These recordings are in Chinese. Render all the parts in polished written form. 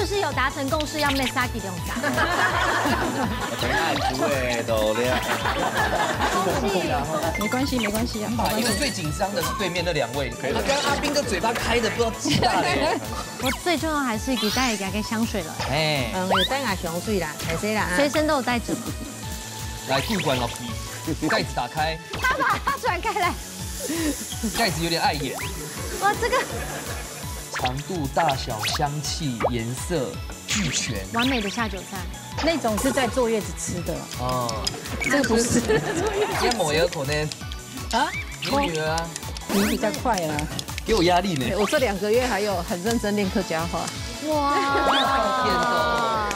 是有达成共识，要 Mesaki 用啥？真爱猪诶，都了。没关系，没关系啊。因为最紧张的是对面那2位，刚刚阿斌的嘴巴开的不知道几大嘞。我最重要还是给大家给香水了，哎，有带牙香水啦，还是啦，随身都有带着。来闭关了，盖子打开，他把它转开来，盖子有点碍眼。哇，这个长度、大小、香气、颜色俱全，完美的下酒菜。那种是在坐月子吃的哦，这个不是。先抹一口呢。啊，你女儿啊，你比较快啊。给我压力呢。我这2个月还有很认真练客家话。哇，天哪！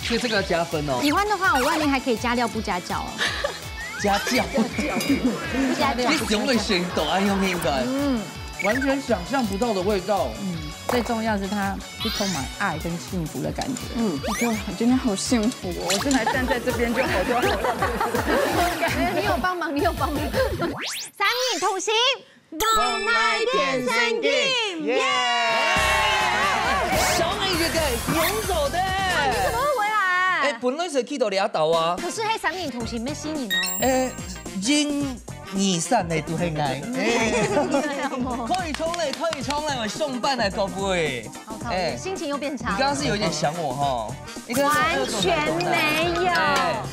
所以这个要加分哦。喜欢的话，我外面还可以加料不加酱哦。加酱，不加料。你用的选抖啊，用应该。完全想象不到的味道。最重要是它是充满爱跟幸福的感觉。我觉得我今天好幸福哦，我真的站在这边就好就好。你有帮忙，你有帮忙。3米同行，梦来变身镜，耶！小美这个勇走的。你怎么会回来？哎，本来是去到俩岛啊。可是迄3米同行没吸引哦。哎，人二三的都很爱。可以冲嘞，可以冲嘞，我送办的各位。好讨厌，心情又变差。你刚刚是有点想我哈？完全没有。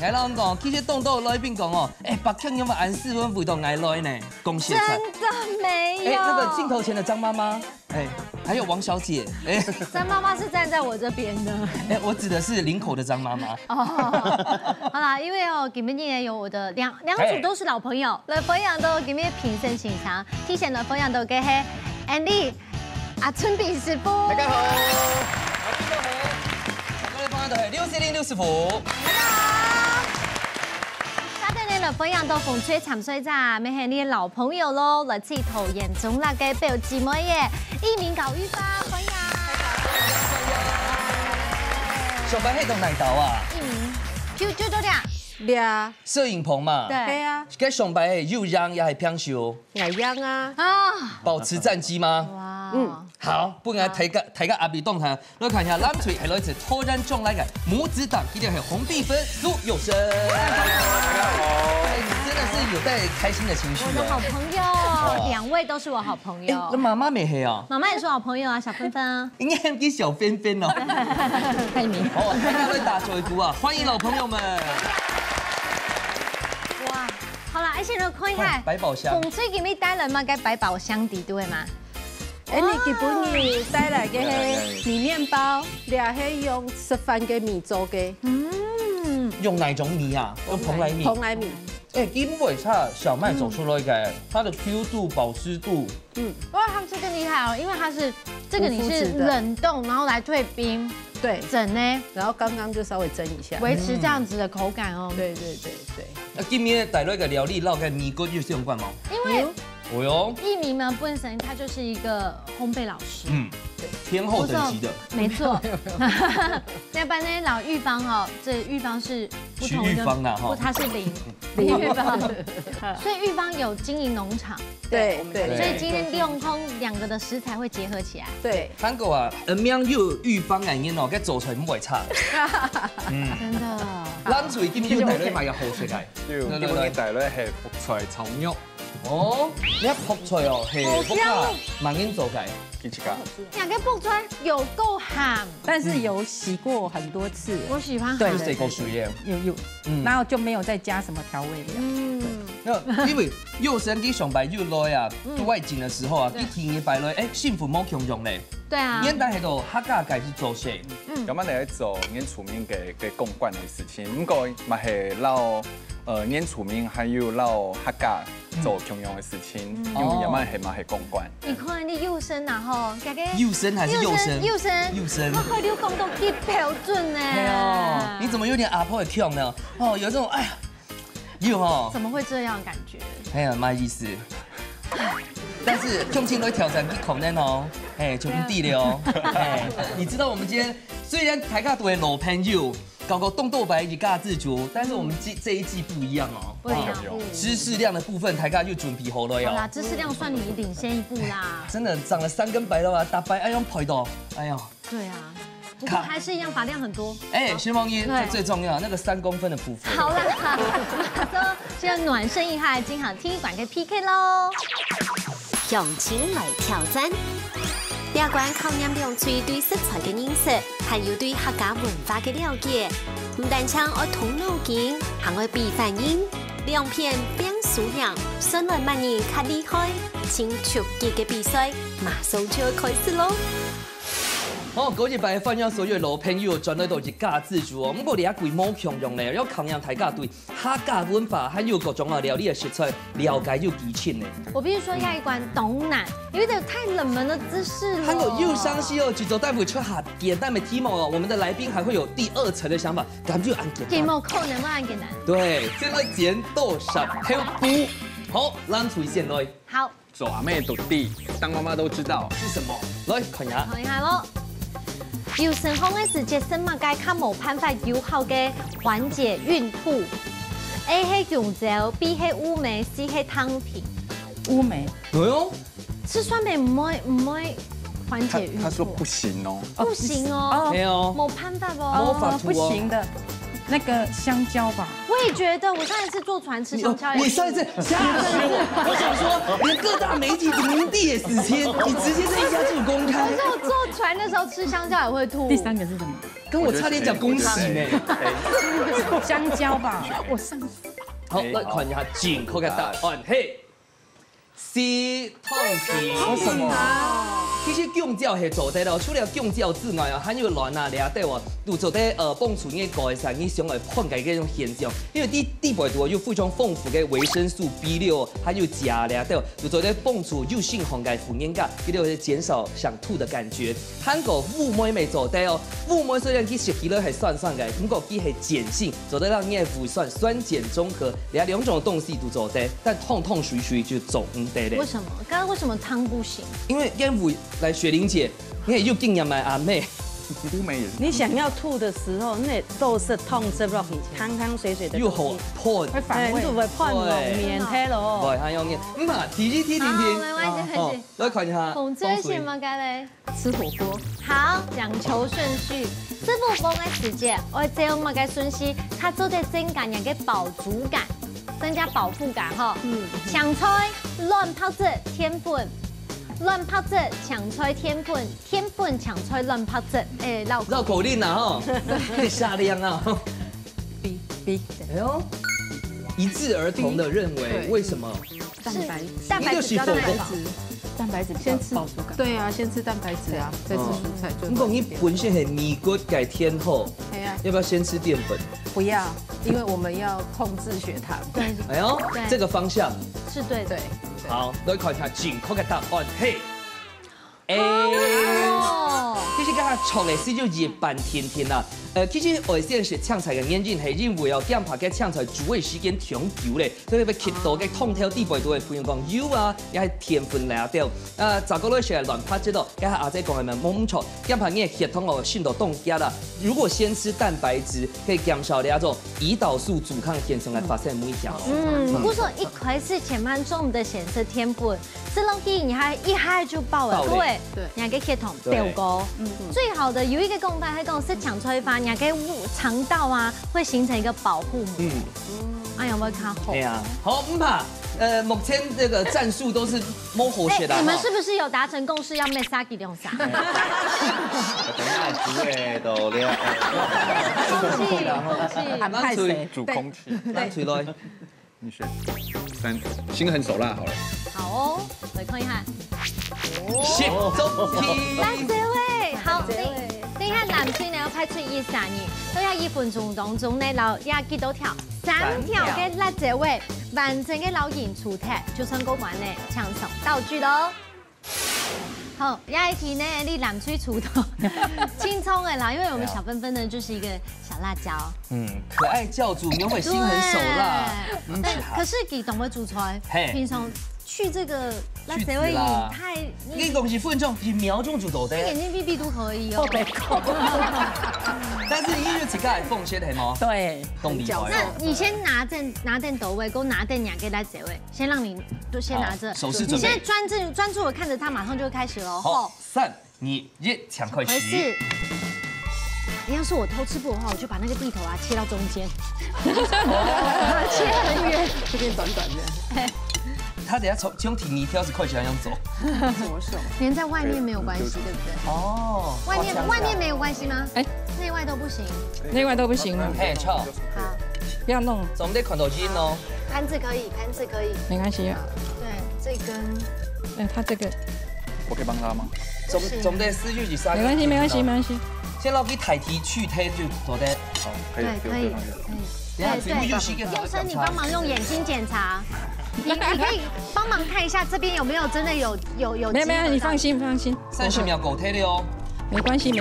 哎，老公讲，其实动到来宾讲哦，哎，北京有没有按4分味道爱来呢？恭喜！真的没有。哎，那个镜头前的张妈妈，哎，还有王小姐，哎，张妈妈是站在我这边的。哎，我指的是林口的张妈妈。哦，好啦，因为哦，今天也有我的两组都是老朋友，老朋友都今天评审现场，提前老朋友都给嘿 Andy 阿春炳师傅。大家好，大家好，各位朋友都系640师傅。家队的老朋友都風吹沉水咋，咪係你老朋友咯，來自桃園總辣嘅表姊妹耶，一鳴搞玉花，歡迎。上班喺度哪度啊？一鳴，就多點。俩，摄影棚嘛。對。对啊，该上班的又让也系偏修，雅央啊，啊，保持战绩吗？哇，好，不然睇個阿比動態，來看一下藍錘係來自突然中來嘅母子檔，一定係紅碧芬、蘇有生。大家好，你真的是有帶開心的情緒我的好朋友，2位都是我好朋友。那媽媽沒係啊？媽媽也是我好朋友啊，小芬芬啊。應該係啲小芬芬哦。太明。好，大家都打嘴鼓啊，歡迎老朋友們。哇，好啦，而且呢，看一下百寶箱，風吹今日帶來嘛，該百寶箱底對嗎？哎，你基本你帶來嘅係米麵包，俩係用吃飯嘅米做嘅，用哪種米啊？用蓬萊米。蓬萊米。哎，基本差小麥走出來嘅，它的 Q 度、保濕度，哇，它这更厲害哦，因為它是這個你是冷凍，然後來退冰，對，整呢，然後剛剛就稍微蒸一下，維持這樣子的口感哦。對對對對。那今日帶來嘅料理，撈嘅米糕就是用慣嗎？因為哦喲，一鳴呢本身他就是一個烘焙老師，對，天后等級的，沒錯。要不然呢，老玉芳哦，這玉芳是不同徐玉芳啊哈不，它是林玉芳，所以玉芳有經營農場，對對，所以今天利用空2個的食材會結合起來。對，韓國啊，名有玉芳眼煙哦，佢做出來唔會差。真的。咱隨今日帶來買個好食嘅，要基本帶來係福菜炒肉，哦，你一撲菜哦，係福卡慢煙做嘅，幾隻㗎？兩個爆出來有夠鹹，但是有洗过很多次，我喜歡對鹹。食過水嘅。有，然後就沒有再加什麼調味料。那因為幼生啲上班又來啊，去外景的時候啊，啲天嘅擺來，誒幸福冇強用咧，對啊。現在喺度客家界是做些，咁我哋喺做演出名嘅公關嘅事情，不過咪係撈演出名還有撈客家做共用嘅事情，因為也咪係咪係公關。你看你幼生然後，大家幼生還是幼生？幼生，幼生。我你講到幾標準呢？哎呦，你怎麼有點阿婆的腔呢？哦，有這種哎呀，有哦。怎麼會這樣感覺？哎呀，沒意思。但是重慶都挑戰去考呢哦，哎，就唔地了哦。哎，你知道我們今天雖然大家都係老朋友，搞個凍豆白一家自煮，但是我們這一季不一樣哦。不一樣。知識量的部分，大家又準備好了喲。好啦，知識量算你領先一步啦。真的長了3根白頭髮，大白哎呦排到，哎呦。對啊。不过还是一样发量很多。哎，徐梦一，这最重要，那个3公分的匍匐。好了，马上现在暖身一下，金航体育馆嘅 PK 咯。向前来挑战。两关考验两嘴对食材嘅认识，还有对客家文化嘅了解。唔但唱愛動腦筋，還愛比反應，兩片變數樣，順來萬人較厲害。請出擊嘅比賽馬上就要開始咯！好，嗰日拜歡迎所有老朋友轉來到一家自助哦。不過你一規模強用咧，要考驗大家對客家文化還有各種啊料理嘅食材了解又基淺呢。我必須說下一關東南，有點太冷門的姿勢了。還有又傷心哦，舉手大夫出下簡單的題目哦。我們的來賓還會有第2層的想法，感覺按簡單。題目可能會按簡單。對，先來剪豆沙還有菇。好，咱出現來。好。爪妹土地，當媽媽都知道是什麼？來看下。看一下咯。有生烘嘅時節，什麼該較無辦法有效嘅緩解孕吐 ？A 係香蕉 ，B 係烏梅 ，C 係湯皮。烏梅。哎呦，吃酸梅唔會緩解孕吐。他說不行哦。不行哦。沒有。冇辦法哦。不行的。那個香蕉吧，我也覺得，我上一次坐船吃香蕉，你上一次嚇死我！我想說，連各大媒體明地也死簽，你直接在一家就公開。可是我坐船的時候吃香蕉也會吐。第3個是什麼？跟我差點講恭喜呢。香蕉吧，我上次。好，來看一下正確嘅答案，嘿 ，C 湯皮。什麼？其實香蕉係做得咯，除了香蕉之外啊，還有卵啊、掠豆啊，都做得幫助你改善你想來緩解嗰種現象。因為地白度有非常豐富嘅維生素 B6，還有鉀、掠豆，就做得幫助有性緩解負應價，佢哋會減少想吐的感覺。韓國烏梅未做得哦，烏梅雖然佢食起來係酸酸嘅，不過佢係鹼性，做得讓你嘅乳酸酸鹼綜合，兩種東西都做得，但痛水水就做唔得咧。為什麼？剛剛為什麼湯不行？因為因來雪玲姐，你也又經驗埋阿妹。烏梅也是。你想要吐的時候，那都是痛吃不落去，湯湯水水的。又好破，會反胃，會破龍面睇咯。對，還有嘅。唔係，提停。沒關係。來看一下。紅最先嘛，該嘞。吃火鍋。好，講求順序。這部分嘅時節，我這麼嘅順序，它做得增加人嘅飽足感，增加飽腹感哈。香菜、亂泡子、甜粉。亂泡子、搶菜天粉、天粉搶菜亂泡子，哎，繞口令啊哈，可以下量啊。B，哎呦，一致而同的認為，為什麼？蛋白質比較蛋白質，蛋白質先吃飽足感。對啊，先吃蛋白質啊，再吃蔬菜就。如果你本身係米骨改天后，要不要先吃澱粉？不要，因為我們要控制血糖。對。哎呦，這個方向是對的。好，來看一下正確嘅答案，嘿 ，A。其實佢錯嘅是就熱半天天啦。其實外線是嗆菜嘅原因係因為哦，點拍嘅嗆菜煮嘅時間長久咧，所以要吸到嘅通透地白度嘅培養講油啊，也係甜分嚟掉。雜個類係亂拍這度，加下阿姐講係咪冇錯？點拍嘅血統哦，滲到凍加啦。如果先吃蛋白質，可以減少那種胰島素阻抗現象來發生危險。不過說一開始前半中的顯示天粉，這東西你還一下就爆了，對，你還給血統掉高。最好的有一個功法，係講是搶菜飯。你給腸道啊，會形成一個保護膜。哎呀，我看好。對啊，好，唔怕。目前這個戰術都是摸喉血的。你們是不是有達成共識要咩沙幾用啥？等下煮嘅都了。空氣，煮空氣。來，水來。你選3，心狠手辣好了。好哦，來看一下。血中天。來這位，好。等下男生呢要派出1、3、2，都要1分鐘當中呢，留廿幾多條，3條嘅辣椒味，完整嘅老演出題，就算過關呢，搶手道具咯。好，下一題呢，你男吹出頭，輕鬆嘅啦，因為我們小芬芬呢就是一個小辣椒。可愛教主，你會心狠手辣。可是佢懂得煮菜，平常去這個辣椒味太，你講是分鐘，是秒鐘就到的。眼睛閉閉都可以哦。但是你就自己來奉獻係嗎？對，動力。那你先拿點豆味，給我拿點兩個辣椒味，先讓你都先拿着。手勢準備。你現在專注，我看着它，馬上就會開始嘍。好，3、2、1，搶快時。要是我偷吃不的话，我就把那个地头啊切到中间，切很远，这边短短的。他等下从体泥挑是快起来想走。怎么手？连在外面没有关系，对不对？哦，外面没有关系吗？哎，内外都不行。内外都不行了，嘿，臭，好，不要弄，总得看到筋哦。盘子可以，盘子可以。没关系啊。对，这根。他这个我可以帮他吗？总得失去几三。没关系，没关系，没关系。先攞啲提提去推就做得。好，可以，可以。等下水又洗个。佑生，你帮忙用眼睛检查。你可以帮忙看一下这边有没有真的有。没有，你放心。30秒狗推的哦。没关系啊。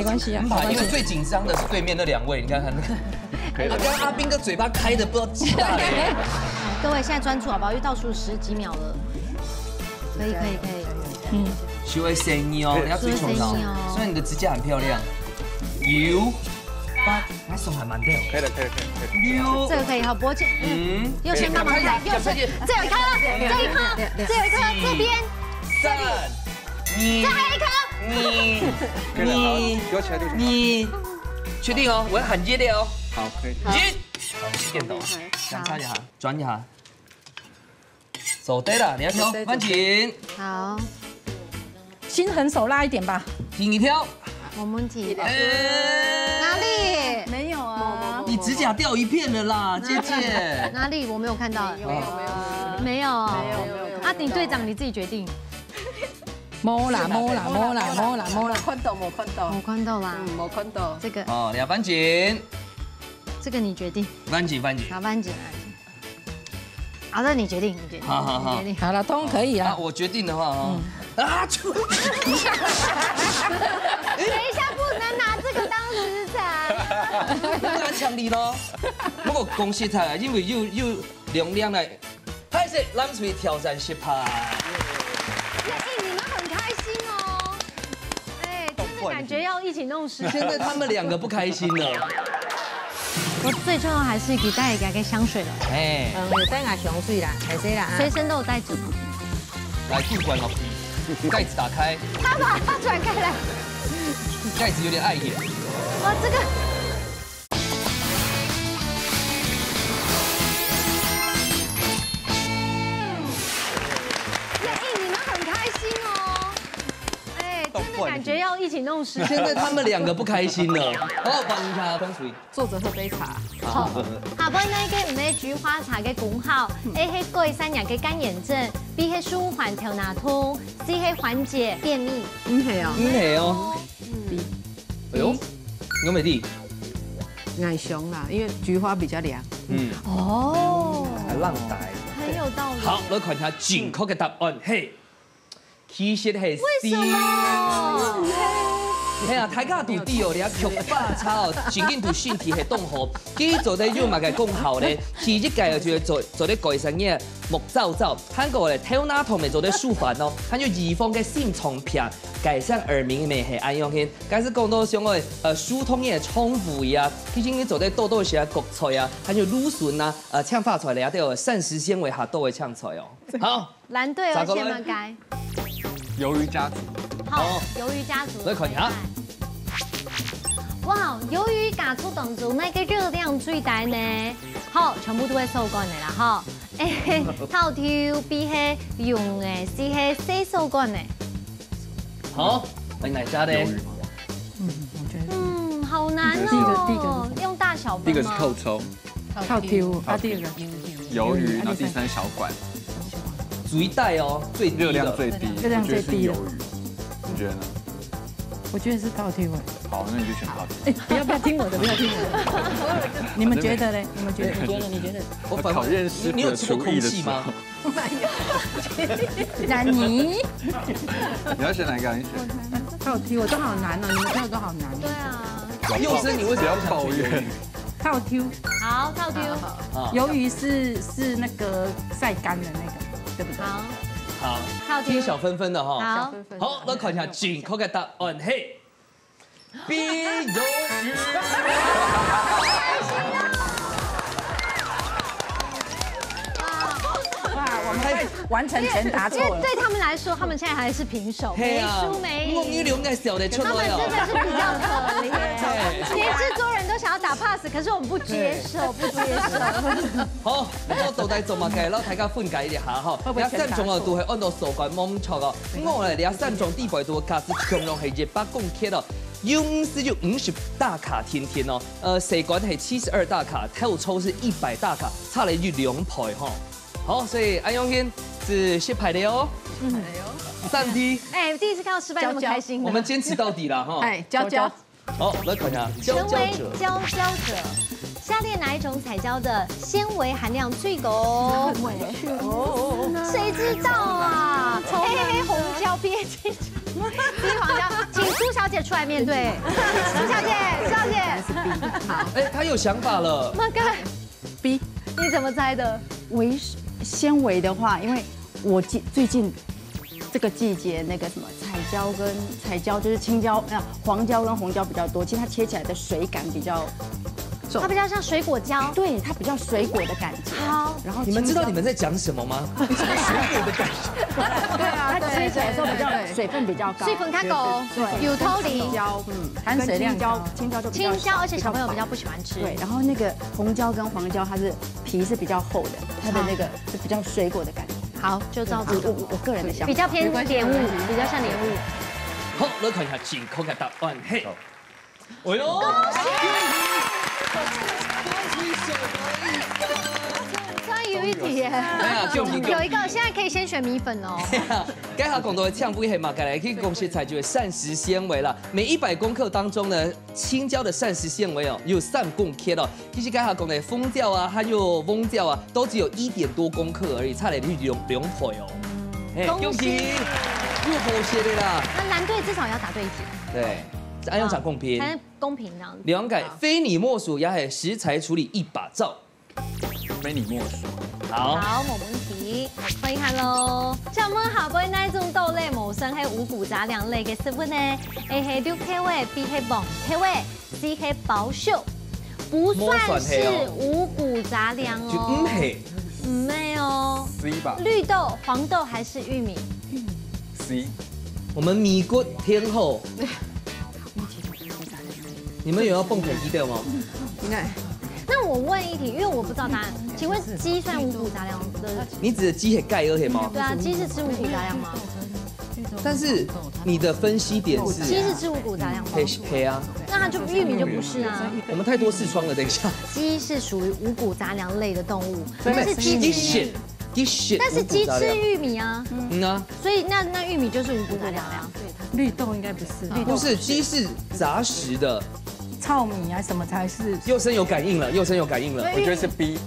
因为最紧张的是对面那2位，你看看那个。刚刚阿斌哥嘴巴开的不知道几大嘞。各位现在专注好不好？因为倒数10几秒了。可以。学会声音哦，你要追求到。虽然你的指甲很漂亮。6、8，那手还蛮掉。可以的。6，这个可以好，脖颈。右先帮忙来，右先，这有一颗，这边。3、2，这还有一颗。你确定哦？我要喊热的哦。好，可以。热。好，电动，相差一下，转一下。手对了，你要挑，慢紧。好。心狠手辣一点吧。听你挑。没问题。哪里？没有啊。你指甲掉一片了啦，姐姐。哪里？我没有看到。没有。阿鼎队长，你自己决定。摸啦。看到啦。没看到。这个。哦，两番紧。这个你决定。番紧。好，番紧。好的，你决定。好。好了，都可以啊。我决定的话哦。等一下，不能拿这个当食材。拿枪你咯。不过恭喜他，因为又容量来，开始蓝水挑战失败。你们很开心哦。真的感觉要一起弄湿。现在他们2个不开心了。我最重要还是给大家给香水了。有带牙香水啦，还是啦，随身都有带着。来，不管了，盖子打开。他把它转开来。盖子有点碍眼。哇，这个。你们很开心哦。真的感觉要一起弄湿。现在他们2个不开心了。好，帮一下分水。坐着喝杯茶。好，下杯呢嘅唔係菊花茶嘅功效，A 係改善人嘅乾眼症，B 係舒緩頭牙痛，C 係緩解便秘。係啊。係哦。哎呦，我没地。矮熊啦，因为菊花比较凉。哦。还浪带。很有道理。好，来看下正確嘅答案，嘿，其實係 C。為什麼？係啊，大家到底哦，你啊菊花茶哦，真緊對身體係動好，佢做啲肉物嘅功效咧，其實介就做啲改善嘅木皂皂，韓國嘅頭牙痛咪做啲舒緩咯，還有預防嘅心臟病，改善耳鳴咪係安樣嘅。假使講到像我疏通嘅衝腹啊，其實你做啲痘痘些焗菜啊，還有蘆筍啊，痱發出來都有膳食纖維下都會痱出哦。好，藍隊有先乜解？魷魚家族。好，魷魚家族。來看下。哇，魷魚家族當中那個熱量最大呢？好，全部都係收乾嘅啦，哈。頭條 B 係用嘅，C 係洗手乾嘅。好，你哪家的？好難哦。用大小分。第一個是透抽，第二個魷魚，然後第3小管。最大哦，最低熱量最低，熱量最低的。你覺得呢？我覺得是套挑。好，那你就選套挑。不要聽我的，不要聽我的。你們覺得呢？你們覺得？你覺得？我考驗師你有吃過空氣嗎？然你要選哪一個？你選。套挑，我都好難哦，你們跳都好難。對啊。幼生，你為什麼不要抱怨？套挑。好，套挑。魷魚是那個曬乾的那個，對不對？好。好，聽小芬芬的哈。好。好，來看一下正確嘅答案，嘿。B 魷魚。哇，我們完成全答错了。因为对他们来说，他们现在还是平手，没输没赢。梦一流应该小的出他们来真的是比较可怜，连制作人都想要打 pass， 可是我们不接受，不接受。好，我到底做嘛嘅，咱大家分解一下哈。你三种哦都系按照数管猛错哦。我嚟，你三种地位都卡是强量系200公克哦。U40就50大卡甜甜哦，水管系72大卡，透抽是100大卡，差了就2倍哈。好，所以安永轩是失败的哦。3题。哎，第一次看到失败那么开心。我们坚持到底了哈。哎，娇娇。好，来看一下。成为佼佼者，下列哪一种彩椒的纤维含量最高？谁知道啊？黑红椒别清楚。第一黄椒，请苏小姐出来面对。苏小姐，是 B。好。哎，她有想法了。马哥 B， 你怎么猜的？纤维的话，因为我最近这个季节那个什么彩椒就是青椒黄椒跟红椒比较多，其实它切起来的水感比较它比较像水果椒，对，它比较水果的感觉。好，然后你们知道你们在讲什么吗？水果的感觉。对啊，它切起来的时候比较水分比较高，水分较高，对，有透明，含水量高，青椒就比较青椒，而且小朋友比较不喜欢吃。对，然后那个红椒跟黄椒，它是皮是比较厚的，它的那个是比较水果的感觉。好，就照这个，我个人的想法，比较偏莲雾，比较像莲雾。好，来看一下正确的答案。嘿，哎呦！终于有一题耶！有一个，现在可以先选米粉哦。该下讲到的呛不黑嘛，改来可以公司采集膳食纤维了。每100公克当中呢，青椒的膳食纤维哦有3公克哦。其实该下讲的蜂椒啊，还有翁椒啊，都只有1点多公克而已，差点就2倍哦。恭喜！又好些的啦。那蓝队至少要答对一题。对，按用讲公平，才能公平这样子。两改非你莫属，也系食材处理一把照。非你莫属。好，冇问题，欢迎看喽。像我们下杯那种豆类、某生系五谷杂粮类嘅食物呢？A 系六体味，B 系黄体味，C 系保秀，不算是五谷杂粮哦。就唔系，唔系哦。 C 吧。绿豆、黄豆还是玉米 C。我们米国天后。你们有要蹦肯低调吗？应该。那我问一题，因为我不知道答案，请问鸡算五谷杂粮的？你指的鸡和钙而已吗？对啊，鸡是吃五谷杂粮吗？但是你的分析点是鸡是吃五谷杂粮吗？黑啊，那它就玉米就不是啊。我们太多视窗了，等一下。鸡是属于五谷杂粮类的动物，但是鸡吃，但是鸡吃玉米啊。嗯啊，所以那玉米就是五谷杂粮呀。绿豆应该不是，不是鸡是杂食的。 糙米啊，什么才是？佑生有感应了，佑生有感应了。我觉得是 B。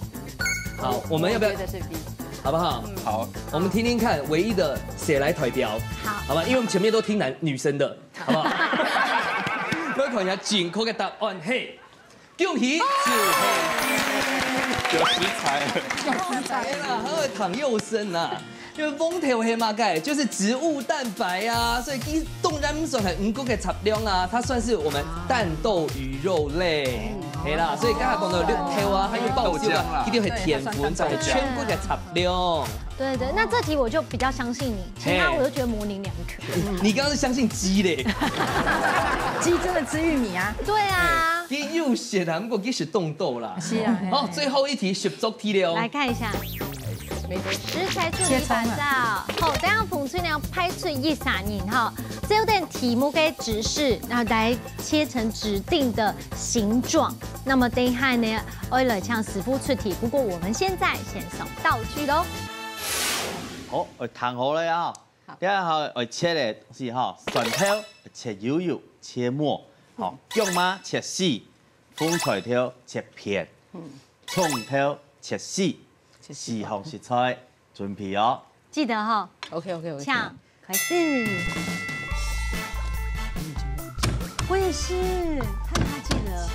好，我们要不要？我觉得是 B， 好不好？好，我们听听看，唯一的谁来代表？好，好吧，因为我们前面都听女生的，好不好？来看一下正确的答案，嘿，恭喜是黑。有食材。有食材啦，还会躺佑生呐。 因为蜂头黑马钙就是植物蛋白啊，所以鸡冻然不算很五谷嘅杂粮啊，它算是我们蛋豆鱼肉类，係啦，所以刚才講到綠豆啊，還有爆椒啊，一定係澱粉，就係全部嘅雜糧。对对，那这题我就比较相信你，其他我都觉得模棱两可。你刚剛是相信雞嘞？雞真的吃玉米啊？对啊。雞又寫啦，不過雞是凍豆啦。是啊。好，最後一題十足題了。來看一下。 食材處理法照，好，等下馮翠娘拍出一撒年哈，這有點題目嘅指示，然後來切成指定的形狀。那麼等一下呢，我來向師傅出題，不過我們現在先送道具咯。好，我燙好了啊，第一下我切的是哈，蒜頭切幼幼切末，好，姜媽切絲，風菜頭切片，蔥頭切絲。 四項食材準備哦，記得哈。OK， 搶，開始。我也是，他記得。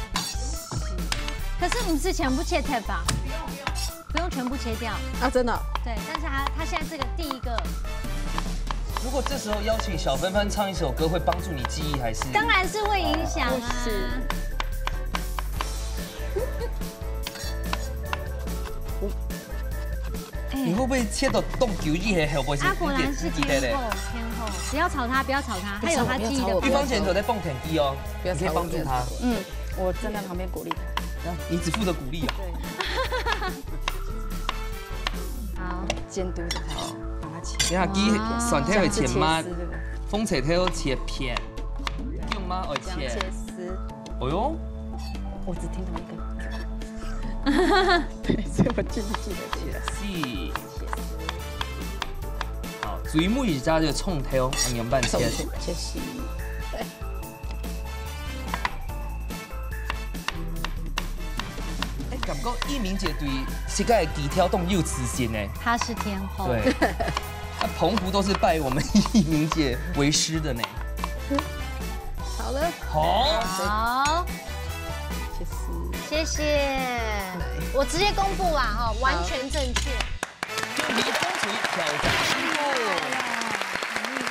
可是不是全部切掉吧？不用全部切掉啊，真的。对，但是他现在这个第一个。如果这时候邀請小芬芬唱一首歌，會幫助你記憶還是？當然是會影響啊。是。 你会不会切到冻球一些后不会是啊，果然是天嘞？后，不要吵他，不要吵他，他有他记忆的。玉芳姐走在蹦田机哦，你可以帮助他。我站在旁边鼓励他。你只负责鼓励哦。好，监督着他，帮他切。你看，鸡蒜头会切吗？风菜头切片，用吗？会切。切丝。哦哟，我只听到一个。对，所以我记不记得切丝？好，水母鱼加这个葱头，凉拌切。切丝。对。感觉易明姐对膝盖底挑动又痴心呢。她是天后。对。那澎湖都是拜我们易明姐为师的呢。好了。好。谢谢。我直接公布啦哈，完全正确。就离风水挑战很厉害。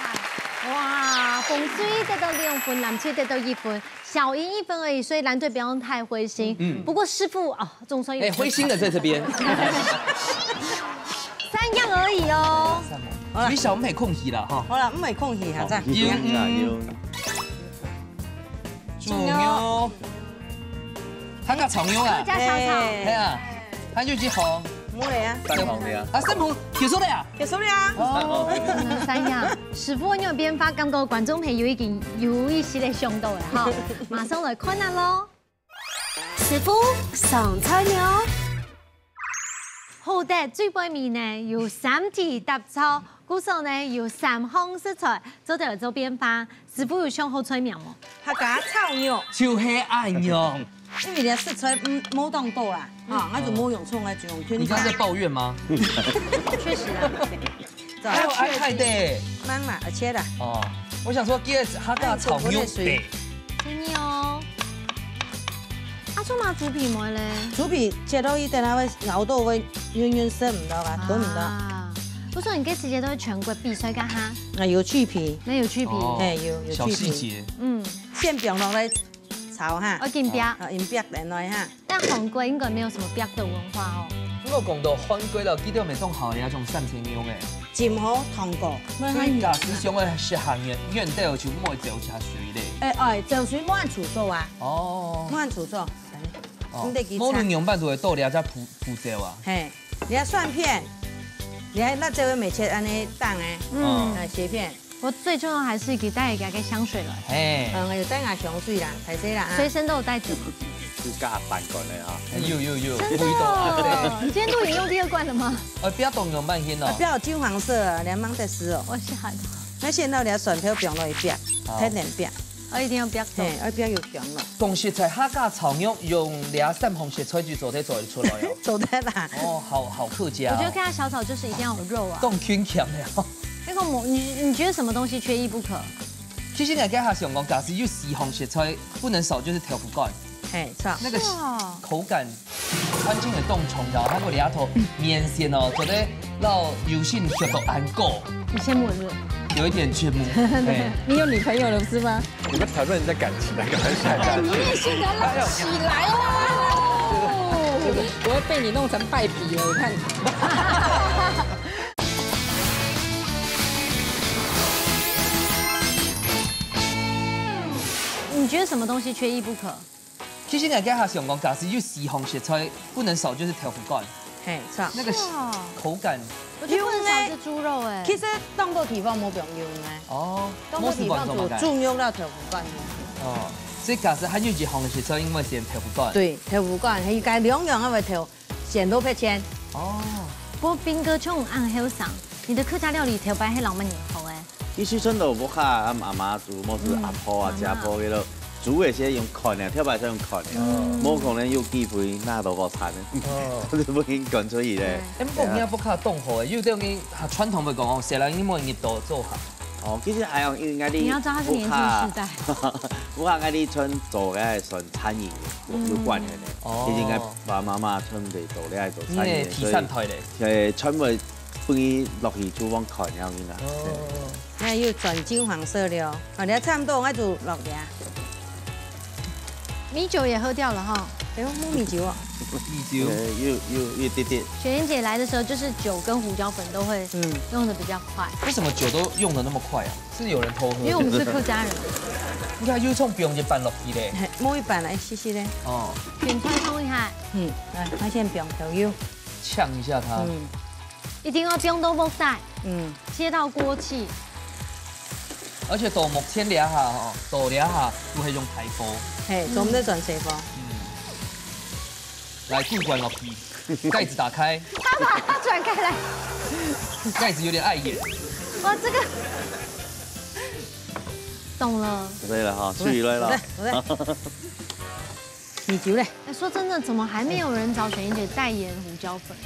哇，风水得到2分，蓝翠得到1分，小赢1分而已，所以蓝队不用太灰心。不过师傅啊，总算有。灰心的在这边。3样而已哦。所以小妹空隙了哈。好了，唔系空隙，下咋？猪牛。他个草牛啊，加小草，系啊，他就去红，冇嚟啊，三红的呀，啊，三红结束了呀，结束了啊，哦，3样，师傅因為變化咁多，觀眾朋友已經有一些嘅想到啦，哈，馬上來看下咯。師傅上菜了，好的，最背面呢有3題答錯，故上呢有3項食材，做條做變化，師傅有想好催眠冇？客家炒肉，就是愛肉。因為你食材冇當多啦，啊，我就冇用葱，我就用圈。你剛才在抱怨嗎？確實啊。還有愛菜的。慢嘛，切啦。哦，我想說，今日客家炒肉的。真的哦。阿做嘛豬皮冇咧？豬皮切到一定係會咬到會軟軟濕唔到啊，都唔得。我說你嘅時間都係全國必須㗎哈。我要去皮，你要去皮，要小細節。先不用落嚟。炒哈，我見鱉，用鱉嚟來哈。但韓國應該沒有什麼鱉的文化哦。我講到韓國了，記得未當好嘅種三青牛嘅，浸好糖果。所以假使上嘅食行嘅，遠底有就冇就茶水咧。就水冇按煮做啊。哦。冇按煮做。冇論用辦就會倒兩隻葡椒啊。嘿，你要蒜片，你要辣椒會未切安尼當誒，切片。我最重要還是給帶一個香水了。我要帶下香水啦，睇死啦。隨身都有帶着嗎？是加半罐的哈。有。真的哦。你今天錄影用第2罐了嗎？不要動用半天哦。不要金黃色，連芒得絲哦。我曉得。那現在你蒜頭不用落去煸，睇點煸。我一定要煸到。我煸要強咯。講食材客家炒肉用2、3紅食材就做得出來哦。做得啦。哦，好客家。我覺得客家小炒就是一定要有肉啊。動圈強了。那個你覺得什麼東西缺一不可？其實你家下想講，假使有4紅食材不能少，就是豆腐乾。錯。那個口感安靜的凍蟲，然後它個裡頭麵線哦，做得讓油性吃到安夠。你羨慕是？有一點羨慕。你有女朋友了是嗎？你們談論人家感情來幹嘛？你也性格拉起來哦！我會被你弄成敗筆了，我看。你覺得什麼東西缺一不可？其實你家下想講，假使有4紅食材不能少，就是豆腐乾。錯。那個口感。我覺得不能少是豬肉誒。其實當個地方冇用用嘅。哦。當個地方做豬肉啦，豆腐乾。哦。所以假使還有幾紅嘅食材，應該係豆腐乾。對，豆腐乾係加2樣因為頭鹹都撇錢。哦。不過兵哥從按後上，你的客家料理頭擺喺老乜年後誒？以前真的我看阿媽煮，冇是阿婆啊、家婆嗰度煮嘅些用乾嘅，跳擺上用乾嘅，冇可能用雞皮那都冇餐嘅，就不經乾出嚟咧。不過而家不卡凍河嘅，因為對於傳統嚟講，食人應該熱度做下。哦，其實係用應該你要知道他是年輕世代。我看嗰啲村做嘅係純餐飲有關嘅咧，其實應該爸爸媽媽村地做咧係做餐飲，所以村會不宜落去廚房乾了嘅啦。那要轉金黃色了，你差唔多我就落啲。米酒也喝掉了哈。哎呦，摸米酒啊！米酒，又一点点。雪莲姐来的时候，就是酒跟胡椒粉都会用的比较快，为什么酒都用的那么快啊？是有人偷喝？因为我们是客家人。你看又从冰就拌落去嘞。摸一板来试试嘞。哦，卷川冲厉害，来发现表头油，呛一下它。一定要不用都不晒，切到锅气。而且豆目前俩下哦，豆俩下都係用大煲。嘿，我们在转谁包？来，罐罐落去，盖子打开，他把它转开来，盖子有点碍眼。哇，这个懂了。对了哈，去来了。米酒嘞，哎，说真的，怎么还没有人找雪莲姐代言胡椒粉？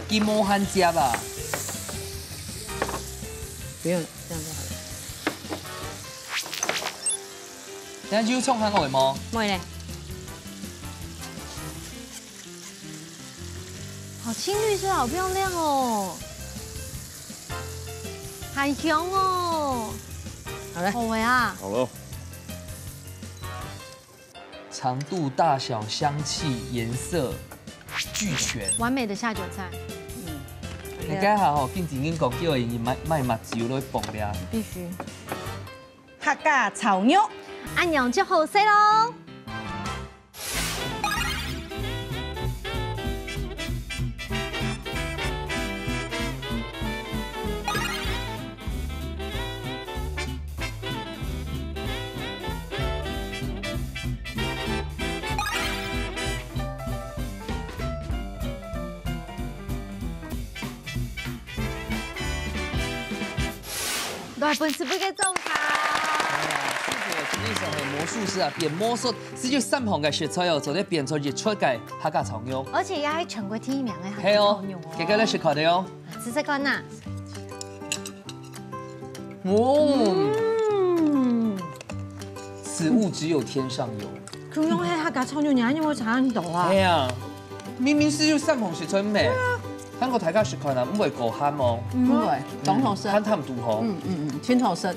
金毛汉家吧。不用这样就好了。等下就冲韩國冇？摸嘞，好青绿色，好漂亮哦，好香哦。好了，好味啊！好了。长度、大小、香气、颜色俱全。完美的下酒菜。你家下吼，近几年讲叫伊卖目酒落去蹦俩。必须。客家炒肉，安阳就好食咯。来，本次不给种茶。今天上係魔術師啊，變魔術，世界3項嘅食材哦，就咧變出熱出嘅客家炒肉。而且也係全國第1名嘅客家係哦炒肉哦。大家咧食下啲哦。試試看呐。此物只有天上有。佢用迄客家炒肉，你有冇查很多啊？係啊，明明是要3項食材咩？香港大家食開啦，唔會過慳喎。對，總頭慳生，貪唔好。青頭生，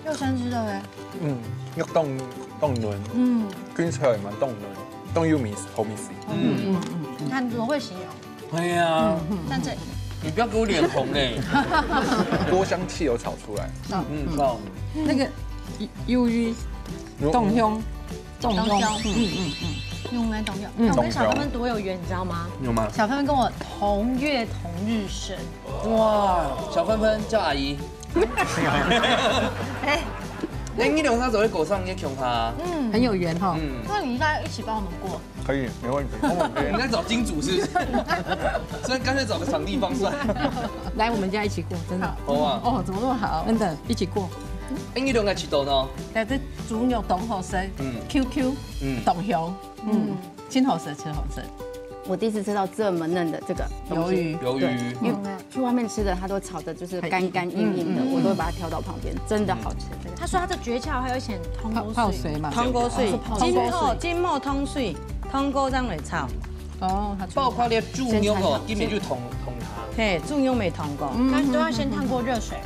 又生吃的咧。要凍嫩，捐出嚟嘛凍嫩，凍要好味絲。你看多會形容。係啊，但這你不要給我臉紅嘞。多香氣有炒出來。好。那個魷魚凍香，用來懂有。我跟小芬芬多有緣，你知道嗎？有嗎？小芬芬跟我同月同日生。哇，小芬芬叫阿姨。哎，你兩他走喺狗上，你窮他。很有緣哈。那你應該一起幫我們過。可以，沒問題。你應該找金主是不是？所以乾脆找個場地方算。來我們家一起過，真的。好啊。哦，怎麼那麼好？真的，一起過。哎，你兩個吃到呢？但係豬肉凍好食，QQ，凍香，青好食，吃好食。我第一次吃到这么嫩的这个鱿魚，魷魚。因为去外面吃的，它都炒的就是干干硬硬的，我都会把它挑到旁边，真的好吃。他說他的訣竅還有選泡水嘛，湯鍋水，水金末湯水，湯鍋這樣嚟炒。哦，包括你豬肉哦，基本就同它。嘿，豬肉沒燙過，但都要先燙過熱水。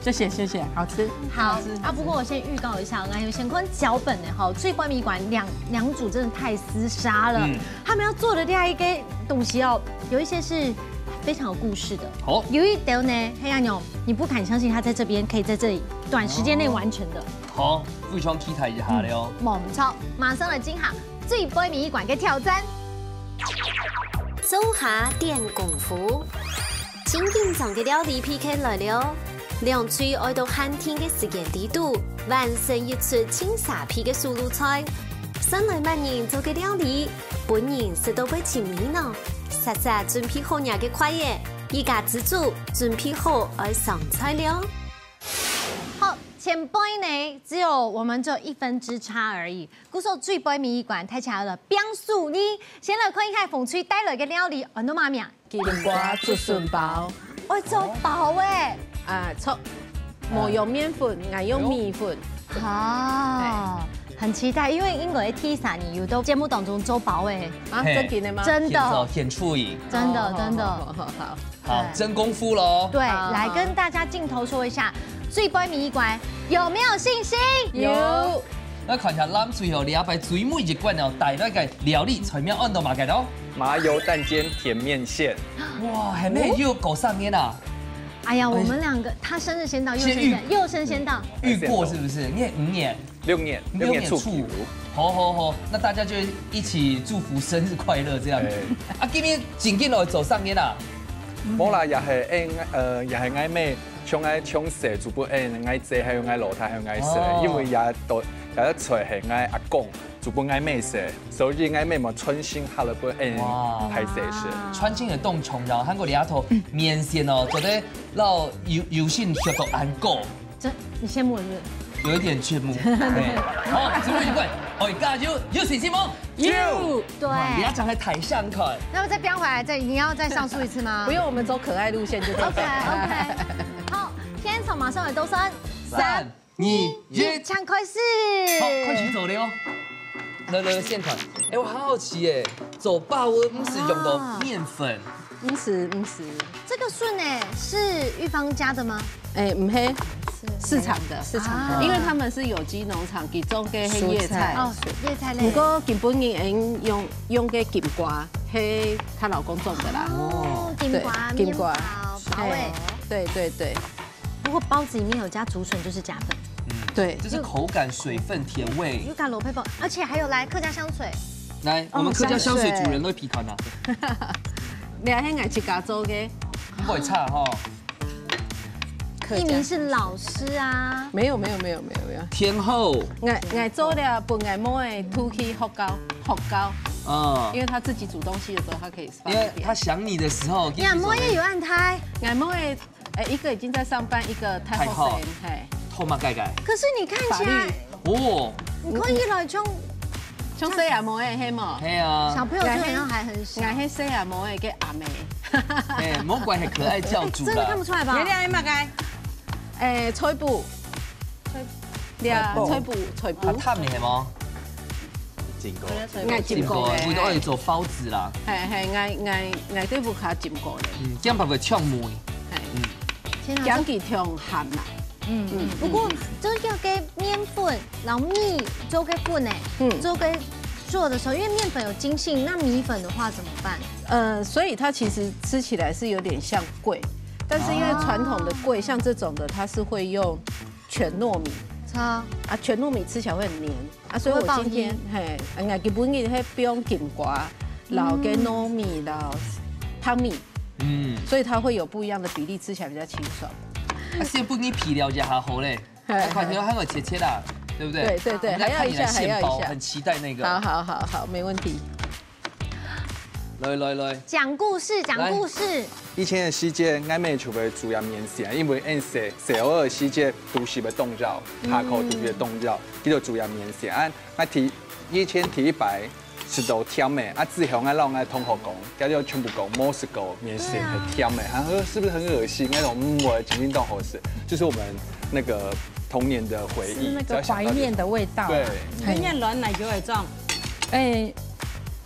謝謝，好吃。好啊，不過我先預告一下，我有先看腳本的哈，最關米館兩組真的太廝殺了，他們要做的另外一個東西哦，有一些是非常有故事的。好，有一道呢，黑暗牛，你不敢相信他在這邊可以在這裡短時間內完成的。好，非常期待一下了哦。猛超，馬上來進行最關米館嘅挑戰。做下點功夫，真緊張嘅料理 PK 來了。兩嘴愛到寒天嘅時間地度，完成一出清沙皮嘅素魯菜。新來萬人做嘅料理，本人食到會前面呢。實實準備好嘢嘅快嘢，依家自主準備好愛上菜了。好，前輩呢，只有1分之差而已。鼓手最杯米館太強了，冰樹呢，先來看一看風吹帶來嘅料理，我都媽咪啊，雞瓜竹筍包，我做飽誒。錯，我用麵粉，我用米粉。啊，很期待，因為英國嘅 Tisa 你有到節目當中做飽誒。啊，真嘅呢嗎？真的，甜醋飲，真的。好，真功夫嘍。對，來跟大家鏡頭說一下，最杯米館有沒有信心？有。那看下蓝水哦，两排水每一罐哦，带那个料理材料按到嘛个咯。麻油蛋煎甜面线，哇，还没有狗上面啊！哎呀，我们两个他生日先到，又生先到，遇过是不是？你也5年、 6年处。好，那大家就一起祝福生日快乐这样。啊，今天紧紧落走上面啦。冇啦，也係愛咩，像愛搶食，做不愛坐，還有愛露台，還有愛食，因為也得出係愛阿公，做不愛咩食，所以愛咩嘛穿心下了不愛拍攝食。穿心的凍蟲，然後韓國裡頭麵線哦，做得讓有性學到安狗。你羡慕是不是？有一點羨慕。好，節目一罐，我加油，有信心嗎？有。对。你要站在台上看。那么再飙回来，你要再上诉一次吗？不用，我们走可爱路线就可以。OK。好，天草马上来都生3、2、1，抢开始。好，快起走了哦。来现场。哎，我好奇哎，走霸温是用到面粉。唔是。这个笋呢是玉芳家的吗？哎，唔黑。市场的，啊因为他们是有机农场，其中嘅黑叶菜，叶菜类。不过根本人用嘅金瓜，黑她老公种的啦。哦，金瓜，包味。对。不过包子里面有加竹笋就是加分。对，这是口感、水分、甜味。又加罗佩宝，而且还有来客家香水。来，我们客家香水主人都皮团啊。你还爱吃加州嘅？不会差哈。一名是老师啊，没有。天后，爱做了本爱摸的土气福高，因为他自己煮东西的时候，他可以放。因为他想你的时候，爱摸也有按胎，爱摸的一个已经在上班，一个太后生，透嘛盖。可是你看起来，哦，你可以来冲细阿摸的黑嘛，嘿啊，小朋友就好像还很小，爱黑细阿摸的叫阿妹，哎，魔怪很可爱教主真的看不出来吧？你爱嘛该？吹布，吹布，他们系吗？浸過，愛浸過嘅，會都愛做包子啦。係愛對付卡浸過嘅。這樣會唔會嗆梅？係，講佢嗆鹹啦。不過這要給麵粉，然後米做給粉誒，做給做的時候，因為麵粉有筋性，那米粉的話怎麼辦？所以它其實吃起來是有點像粿。但是因為傳統的粿，像這種的，它是會用全糯米，全糯米吃起來會很黏啊，所以我今天基本嘅係不用金瓜，然後跟糯米，然後湯米，所以它會有不一樣的比例，吃起來比較清爽。先不你皮了一下好嘞，看起來還有切啦，對不對？對，還要一下，很期待那個。好，沒問題。來，講故事。以前的時節，我們就會主要面線，因為12的時節都市的凍肉，下口都市的凍肉，叫做主要面線。以前第一排是都甜的，之後我讓我同學講，叫做全部講摩斯狗面線係甜的，他說是不是很惡心？那種我緊緊當好吃，就是我們那個童年的回憶，那個懷念的味道。對，裡面軟奶油也這樣。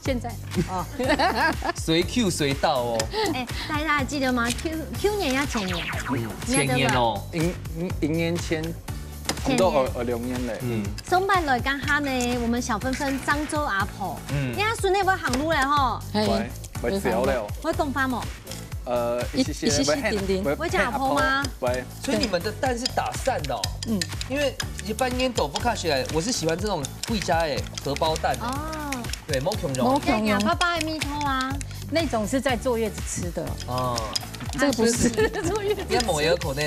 現在隨 Q 隨到哦。大家還記得嗎？Q 年要前年，前年哦，一年前，差不多26年嘞。松柏來講下呢，我們小芬芬漳州阿婆，你阿孫你會行路嘞吼？會少了。會講翻冇？一些點。會講阿婆嗎？會。所以你們的蛋是打散的哦。因為一般煙斗不看起來，我是喜歡這種貴家誒荷包蛋。对，毛孔蓉，哑巴巴的蜜透啊，那種是在坐月子吃的哦，這個不是坐月子。你要抹一個口呢？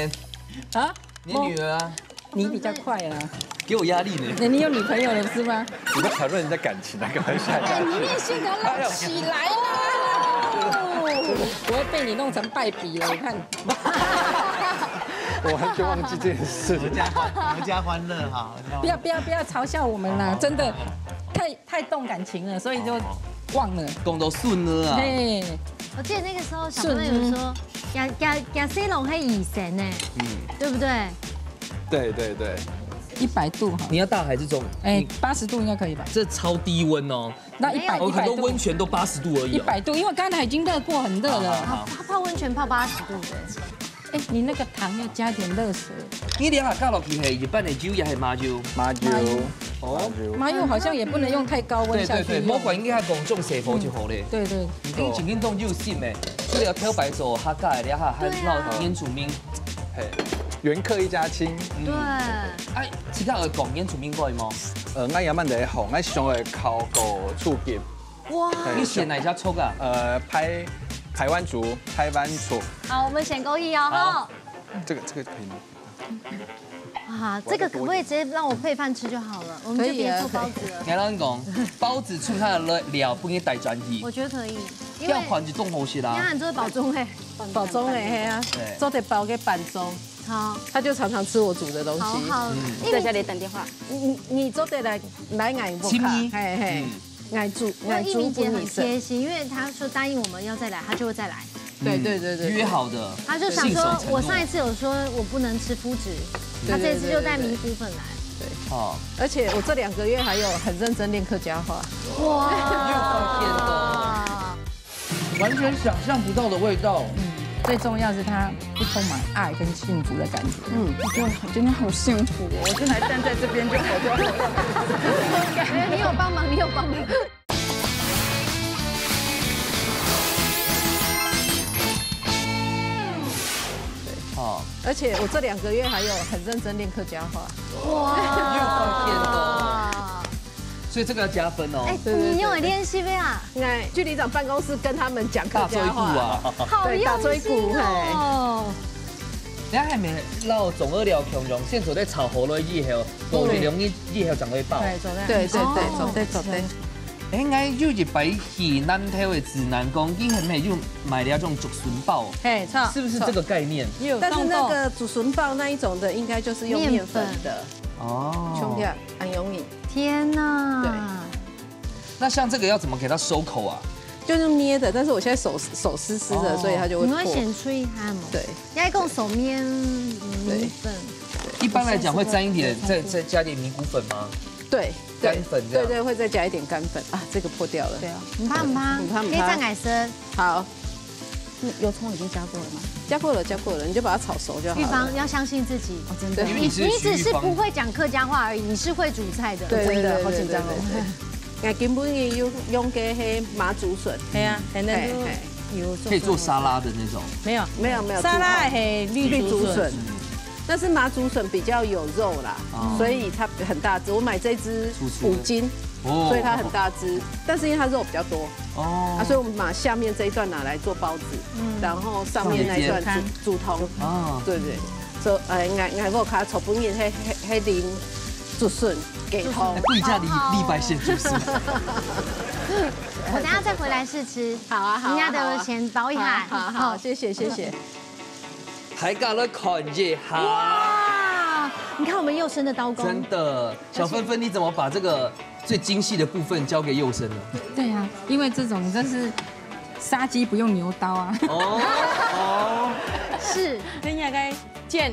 啊？你女兒啊？你比較快啦，給我壓力呢。你有女朋友了是嗎？你在談論人家感情啊，幹嘛下？你面線都撈起來了，我會被你弄成敗筆了，我看。我完全忘記這件事。闔家歡樂哈。不要嘲笑我們啦，真的。太動感情了，所以就忘了。講到順了啊！我記得那個時候小朋友有說，亞西龍係乙神呢，對不對？100度哈。你要大還是中？80度應該可以吧？這超低溫哦。那100度。很多溫泉都80度而已。100度，因為剛才已經熱過，很熱了。泡溫泉泡80度的。哎，你那个糖要加点热水。你两下加落去是日本的酒也是麻油？麻油，哦，麻油好像也不能用太高温下去。对，魔怪应该讲种洗佛就好嘞。对对。你前面种肉心的，除了挑白做客家的两下，还有烟煮面。嘿，原客一家亲。对。哎，其他会讲烟煮面过吗？我也慢地烘，我上会烤过醋鸡。哇！你选哪家葱啊？台湾族，台湾醋。好，我们选勾一哦哈。这个可以吗？啊，这个可不可以直接让我配饭吃就好了？我们就别做包子了。我跟你讲，包子出它的料不应该带转去。我觉得可以，因为要款就种好些啦。你看，这是保中哎，保中哎，嘿啊，做得包给板中。好，他就常常吃我煮的东西。好，在家里等电话。你做得来爱我亲咪，嘿嘿，爱煮一鸣姐很贴心，因为她说答应我们要再来，她就会再来。对，约好的。她就想说，我上一次有说我不能吃麸质，她这次就带米糊粉来。对，哦，而且我这2个月还有很认真练客家话。哇！完全想象不到的味道。最重要是它充满爱跟幸福的感觉。我觉得今天好幸福哦，我就来站在这边就好了。你有帮忙，你有帮忙。哦，而且我这2个月还有很认真练客家话。哇！所以这个要加分哦。哎，你用来练习呗啊？哎，去里长办公室跟他们讲客家话。好用心哦。你还没捞总二料强容，现在在炒河类以后，我们容易以后长会爆。对，走对。应该有一摆去南投的指南宫，以前没有买了这种竹笋包，嘿，错，是不是这个概念？但是那个竹笋包那一种的，应该就是用面粉的。哦，兄弟，很容易。天哪！对。那像这个要怎么给它收口啊？就是捏的，但是我现在手湿湿的，所以它就会破。你会显出一汗吗？对。要用手面米粉。一般来讲会沾一点，再加点米谷粉吗？对。干粉这样。对，会再加一点干粉啊，这个破掉了。对啊。唔怕，可以再改生。好。油葱已经加过了吗？加过了，你就把它炒熟就好了。玉芳要相信自己，哦，真的。你只是不会讲客家话而已，你是会煮菜的。对，真的好紧张哦。我根本用嘅係麻竹笋，係啊，係那可以做沙拉的那種。沒有，沙拉係綠竹筍，但是麻竹笋比較有肉啦，所以它很大只。我買這支5斤，所以它很大只，但是因為它肉比較多，所以我們把下面這一段拿來做包子，然後上面那一段煮湯。對，所以我卡炒半日係淋竹筍。給頭，貴價禮拜現煮食。我等下再回來試吃。好啊，人家的錢包一下。好，謝謝。還搞了看一下。哇！你看我們佑生的刀工。真的，小芬芬，你怎麼把這個最精細的部分交給佑生呢？對啊，因為這種真是殺雞不用牛刀啊。是，你應該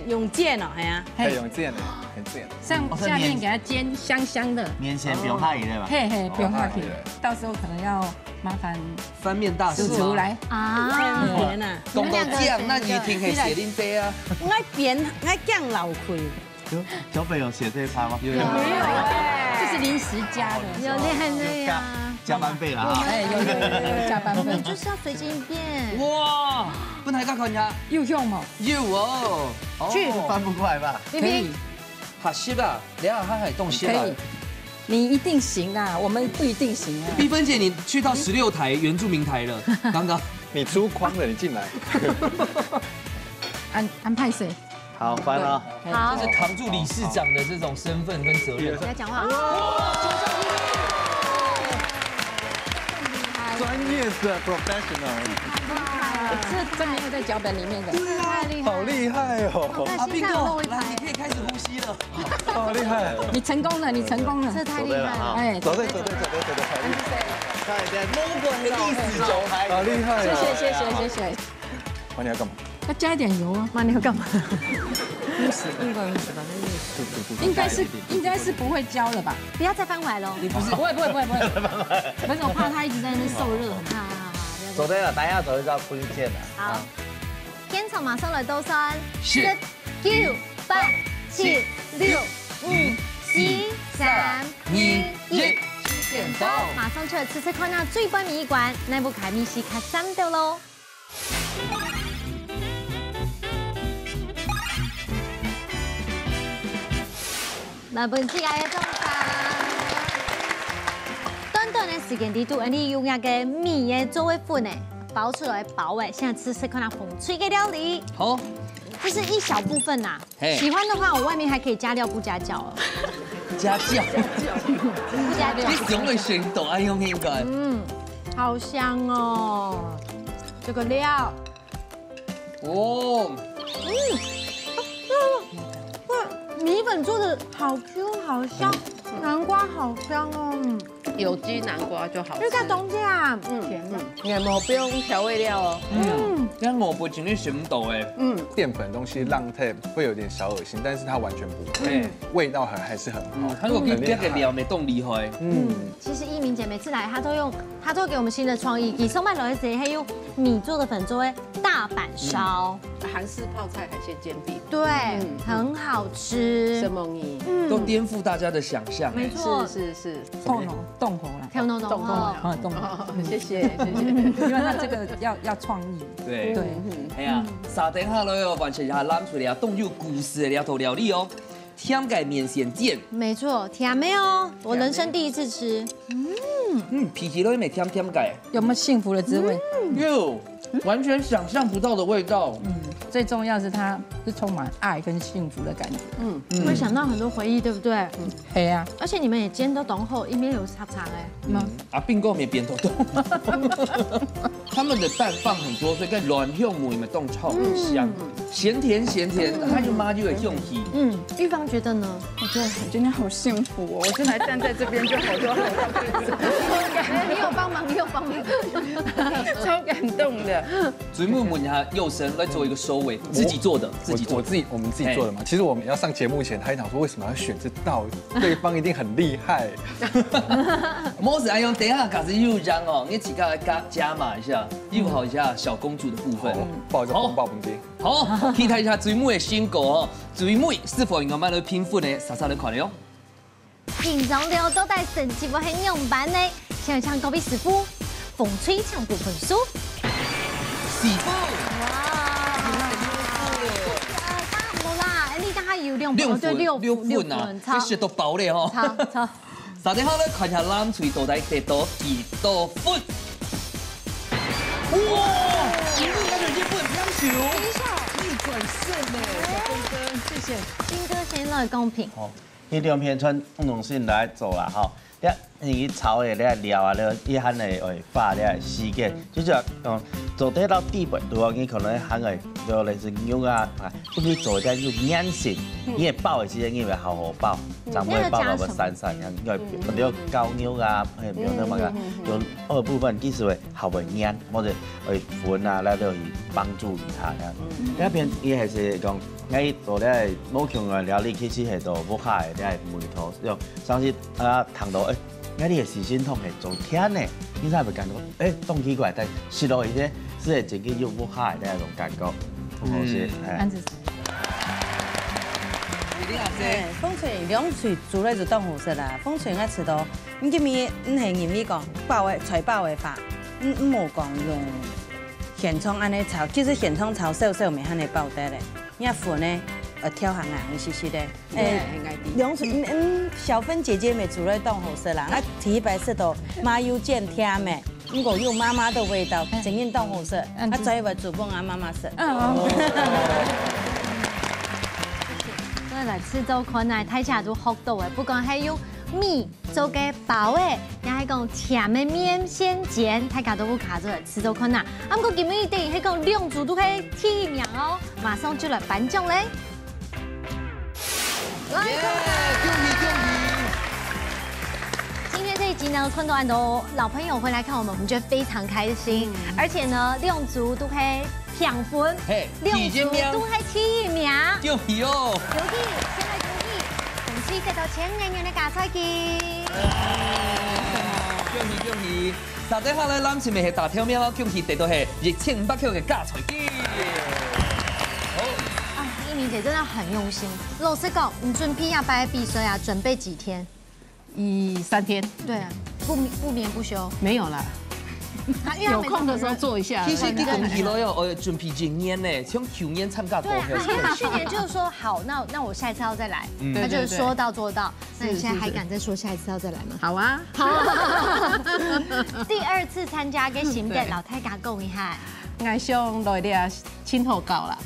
用劍哦，係啊，用劍的，很劍。像下面給它煎香香的，面前不用怕魚對吧？嘿，不用怕魚，到時候可能要麻煩翻面大師出來啊。甜啊，講到醬，那你一定可以寫恁爹啊。我扁，我醬老虧。小北有寫這一趴嗎？有，沒有哎，這是臨時加的，有練的呀。加班費了啊！哎，有加班費，就是要隨機應變。哇，本來家看下有用嗎？有哦，去翻不過來吧？可以，學習啊，你下還動心啊？你一定行啊，我們不一定行啊。碧芬姐，你去到16台原住民台了，剛剛你出框了，你進來。安排誰？好，翻了。好，就是扛住理事長的這種身份跟責任。來講話。專業的 professional，這沒有在腳本裡面的，太厲害，好厲害哦！阿斌哥，來，你可以開始呼吸了，好厲害！你成功了，這太厲害了！哎，走對，快點，魔鬼的歷史酒牌，好厲害！謝謝。媽，你要幹嘛？要加一點油啊！媽，你要幹嘛？應該是不會焦了吧？不要再翻回來嘍！你不是不會，不是，我怕它一直在那邊受熱，很怕。走對了，等一下走就知道關鍵了。好，现场马上来倒算是9、8、7、6、5、4、3、2、1，剪刀。马上出来吃看那最半米一关，那部开米西开3掉喽。那本期爱的中餐，短短的时间里头，你用那个米的作为粉呢，包出来包诶，现在吃看那风吹的料理。好，这是一小部分呐。嘿喜欢的话，我外面还可以加料不加酱哦。加酱，不加酱。你用的选豆爱用应该。好香哦，这个料。哦。米粉做的好 Q 好香，南瓜好香哦。有机南瓜就好吃。这个东西啊，甜的，也没有不用调味料哦。那我不仅你选豆哎。淀粉的东西浪费会有点小恶心，但是它完全不会，味道还是很好。韩国给别个料没动厉害。其实一鸣姐每次来，她都给我们新的创意。以松麦老师还用米做的粉作为大阪烧，韩式泡菜海鲜煎饼，对，很好吃。生猛鱼，都颠覆大家的想象。没错，是。动火啦，跳动动啊动火，谢谢。因为它这个要创意。对，哎呀，3点下来哦，完全下揽出来啊，动有故事的料头料理哦，添改面线煎。没错，甜没有？我人生第一次吃。皮皮都没添改。有没有幸福的滋味？有，完全想象不到的味道。最重要是它是充满爱跟幸福的感觉。会想到很多回忆，对不对？嘿呀，而且你们也煎都懂后，一边有叉叉哎。啊，并购没边头动。他们的蛋放很多，所以跟软用母你们冻超很香，咸甜，它就妈就有用体。玉芳觉得呢？我觉得我今天好幸福哦，我就来站在这边就好多好多。你有帮忙，超感动的。水木问下佑生来做一个收尾，自己做的，我们自己做的嘛。其实我们要上节目前，他还想说为什么要选这道，对方一定很厉害。莫是爱用等一下，开始又让哦，你自己来加码一下，诱好一下小公主的部分。报一个红包本金。好，期待一下水木的新歌哦，水木是否应该买到拼粉的，傻傻的看了哟。品种料都带神奇不很用版呢，想唱高比师傅，风吹唱部分书。师傅。你刚才有6份啊，这些都包了哦。超。3点好咧，看下蓝翠豆带得到几多分？哇！今天那个日本香球，逆转胜呢，小公哥，谢谢。金哥先来公平。哦，迄两片村用心来做啦，吼。你炒的咧料啊，咧一喊的发咧时间，就是做得到地本度，你可能喊的就类似牛啊，不可以做点有粘性，因为爆的时间因为好好爆，咱们会爆到个散，因为要高牛啊，没有那么个，有二部分其实会好会粘，或者会粉啊，那都会帮助于它这样。那边伊还是讲，我做咧某种的料理，其实係做不下的咧梅头，用上次烫到那你的时心痛係做甜的，你才會感覺凍起過來，但食落去咧是會自己又不下的那種感覺，很好食。安子。風吹兩喙煮嚟就當好食啦。風吹我吃到，你今日係言語講爆的菜爆的法，冇講用現倉安尼炒，其實現倉炒少少咪喊你爆得咧，因為粉呢挑行硬細細的。兩喙小芬姐姐咪煮嚟當好食啦，啊提白色的麻油醬甜的，如果有媽媽的味道，整樣當好食。啊再話煮幫媽媽食。来吃做看来睇起来都好多诶，不管系用米做嘅包诶，也系讲甜的面线煎，大家都不卡住吃做看呐。啊，不过今日一定系讲两组都可以提名哦，马上就来颁奖嘞！来，恭喜！今天这一集呢，很多很多老朋友回来看我们觉得非常开心，而且呢，两组都可以。评分，两组都系提名，恭喜哦！恭喜，先来恭喜，恭喜得到1000元的加菜机。恭喜！3点下来，咱前面系大挑面哦，恭喜得到系1500块的加菜机。英明姐真的很用心。老实讲，你准备白比赛啊，准备几天3天。对啊，不眠不休。没有啦。有空的时候做一下。其实你讲起来哦，准备1年呢，从去年参加过。对，因为他去年就是说好，那我下一次要再来，他就是说到做到。那你现在还敢再说下一次要再来吗？好啊，好。第2次参加跟行的老太家讲一下，我想来点亲后搞啦。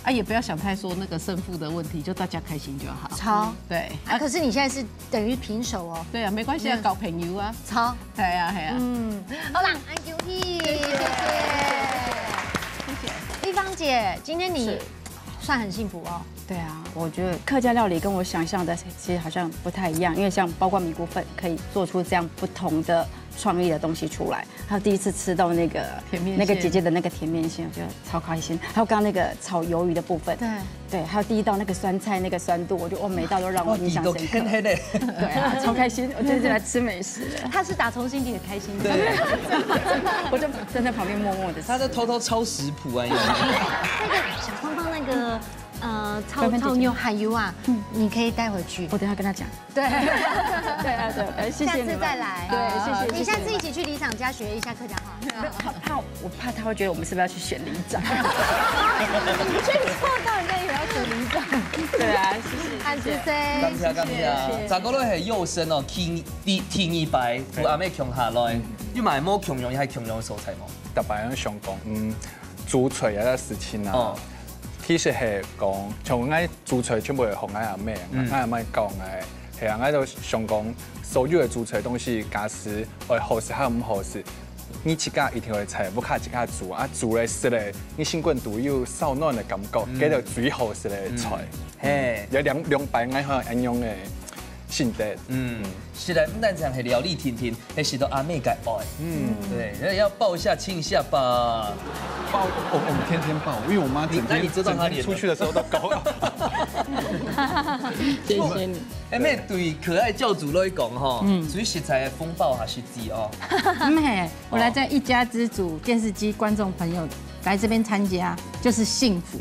也不要想太说那个胜负的问题，就大家开心就好。超对可是你现在是等于平手哦。对啊，没关系啊，搞朋友啊。超。对啊。好啦，安久你，谢谢。丽芳姐，今天你算很幸福哦。对啊，我觉得客家料理跟我想象的其实好像不太一样，因为像包括米谷粉可以做出这样不同的创意的东西出来。还有第一次吃到那个那个姐姐的那个甜面线，我觉得超开心。还有刚刚那个炒鱿鱼的部分，对，还有第一道那个酸菜那个酸度，我觉得每一道都让我印象深刻。对啊，超开心，我真的来吃美食了。他是打从心底的开心。对，我就站在旁边默默的吃。他在偷偷抄食谱啊，那个小芳芳那个。炒牛海油啊，你可以带回去。我等下跟他讲。对，谢谢你。下次再来。对，谢谢。你下次一起去里长家学一下客家话。我怕他会觉得我们是不是要去选里长？你去错到人家也要选里长。对啊，谢谢。感谢。查个女系幼生哦，天意白，有阿妹强下来，你买冇强用，还强用素材冇？特别样上讲，煮菜有得事情啊。其實係講，從我煮菜全部係學我阿妹，我阿妹教我嘅，係啊，我就想講，所有嘅煮菜東西，假使會好食還唔好食，你自家一定會菜，不靠自家煮，煮嚟食嚟，你心肝都有受暖嘅感覺，嗰就最好食嘅菜。嘿，有兩排我向應用嘅心得。是的，不但讲系料理甜甜，还是到阿妹嘅爱。对，要抱一下亲一下吧。抱，我们天天抱，因为我妈整天出去的时候都搞。谢谢你。阿妹对可爱教主来讲吼，属于食材的风暴还是鸡哦。我来在一家之主电视机观众朋友来这边参加，就是幸福。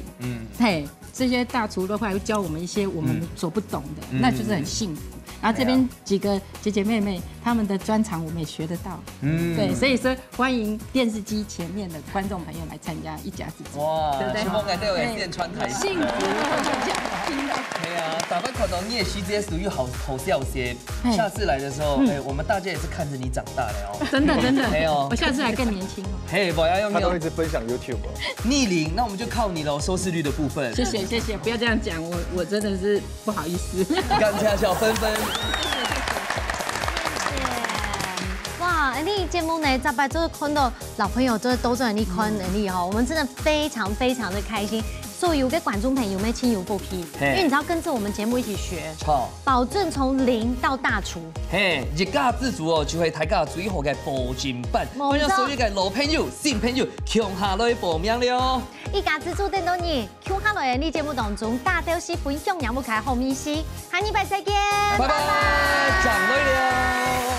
嘿，这些大厨的话会教我们一些我们所不懂的，那就是很幸福。然后这边几个姐姐妹妹，他们的专长我们也学得到，对，所以说欢迎电视机前面的观众朋友来参加一家之主，哇，对不对？希望我哋有电川台幸福，对啊，打扮看到你也是这些属于好笑些，下次来的时候，我们大家也是看着你长大的哦，真的，没有，我下次来更年轻哦。嘿，我要用他都一直分享 YouTube 逆龄，那我们就靠你喽，收视率的部分。谢谢，不要这样讲，我真的是不好意思。感谢小芬芬。哇，你节目呢，大白就是看到老朋友就是都是你看能力哈，我们真的非常的开心。所以有个观众朋友们亲友不批，因为你知道跟着我们节目一起学，保证从零到大厨。嘿，一家之主哦，就会大家最好嘅保证版，欢迎所有嘅老朋友、新朋友抢下来报名了。一家之主等到你，抢下来你节目当中大都是分享让不开好米西，下礼拜再见，拜拜，掌柜了。